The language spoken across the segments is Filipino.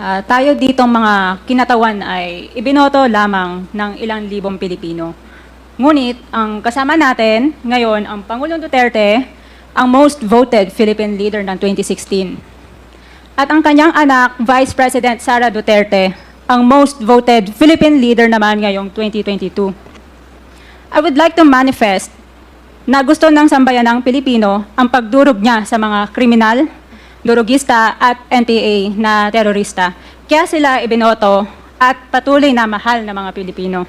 Tayo ditong mga kinatawan ay ibinoto lamang ng ilang libong Pilipino. Ngunit ang kasama natin ngayon ang Pangulong Duterte, ang most voted Philippine leader ng 2016. At ang kanyang anak, Vice President Sara Duterte, ang most voted Philippine leader naman ngayong 2022. I would like to manifest na gusto ng sambayan ng Pilipino ang pagdurog niya sa mga kriminal, durugista at NPA na terorista. Kaya sila ibinoto at patuloy na mahal ng mga Pilipino.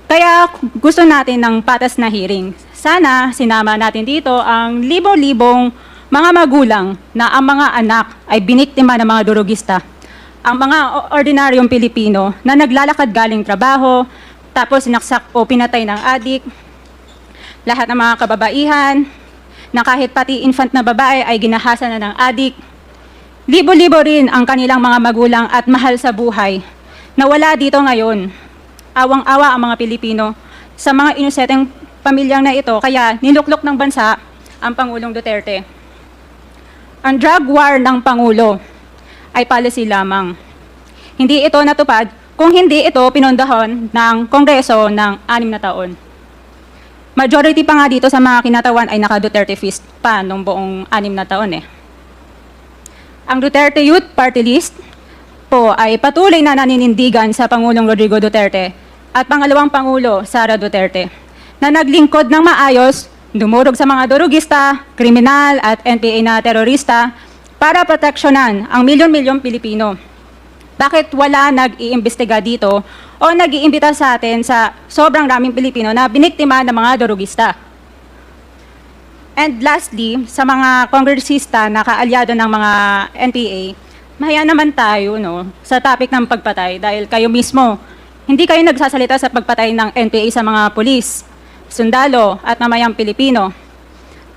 Kaya gusto natin ng patas na hearing. Sana sinama natin dito ang libo-libong mga magulang na ang mga anak ay biniktima ng mga durugista. Ang mga ordinaryong Pilipino na naglalakad galing trabaho, tapos sinaksak o pinatay ng adik, lahat ng mga kababaihan, na kahit pati infant na babae ay ginahasa na ng adik. Libo-libo rin ang kanilang mga magulang at mahal sa buhay na wala dito ngayon. Awang-awa ang mga Pilipino sa mga inosenteng pamilyang na ito, kaya niluklok ng bansa ang Pangulong Duterte. Ang drug war ng Pangulo ay policy lamang. Hindi ito natupad kung hindi ito pinondahon ng Kongreso ng 6 na taon. Majority pa nga dito sa mga kinatawan ay naka-Duterte fist pa nung buong 6 na taon eh. Ang Duterte Youth Party List po ay patuloy na naninindigan sa Pangulong Rodrigo Duterte at pangalawang Pangulo, Sara Duterte, na naglingkod ng maayos, dumurog sa mga durugista, kriminal at NPA na terorista para proteksyonan ang milyon-milyong Pilipino. Bakit wala nag-iimbestiga dito o nag-iimbita sa atin sa sobrang raming Pilipino na biniktima ng mga durugista? And lastly, sa mga kongresista na kaalyado ng mga NPA, mahiya naman tayo sa topic ng pagpatay dahil kayo mismo, hindi kayo nagsasalita sa pagpatay ng NPA sa mga pulis, sundalo at mamayang Pilipino.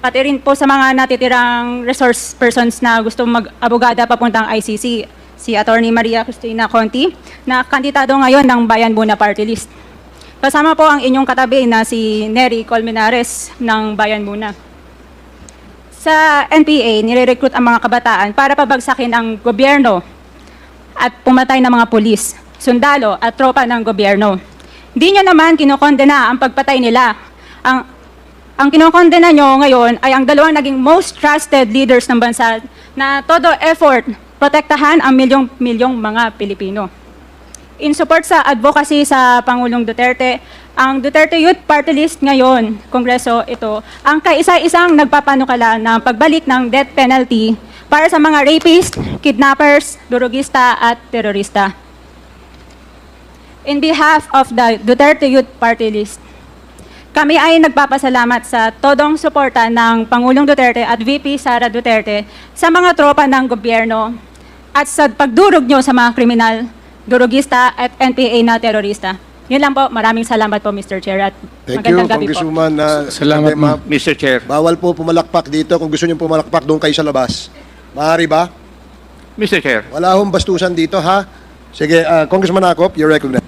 Pati rin po sa mga natitirang resource persons na gusto mag-abogada papuntang ICC, si Attorney Maria Cristina Conti, na kandidato ngayon ng Bayan Muna Party List. Kasama po ang inyong katabi na si Nery Colmenares ng Bayan Muna. Sa NPA, nire-recruit ang mga kabataan para pabagsakin ang gobyerno at pumatay ng mga pulis, sundalo at tropa ng gobyerno. Hindi nyo naman kinokondena ang pagpatay nila. Ang kinokondena nyo ngayon ay ang dalawang naging most trusted leaders ng bansa na todo effort protektahan ang milyong-milyong mga Pilipino. In support sa advocacy sa Pangulong Duterte, ang Duterte Youth Party List ngayon, Kongreso ito, ang kaisa-isang nagpapanukala ng pagbalik ng death penalty para sa mga rapist, kidnappers, durugista at terorista. In behalf of the Duterte Youth Party List, kami ay nagpapasalamat sa todong suporta ng Pangulong Duterte at VP Sara Duterte sa mga tropa ng gobyerno at sa pagdurog nyo sa mga kriminal, durugista at NPA na terorista. Yun lang po. Maraming salamat po, Mr. Chair. At magandang gabi po. Congresswoman. Salamat, Mr. Chair. Bawal po pumalakpak dito. Kung gusto niyo pumalakpak, doon kayo sa labas. Maaari ba? Mr. Chair. Wala hong bastusan dito, ha? Sige, Congressman Acop, you're recognized.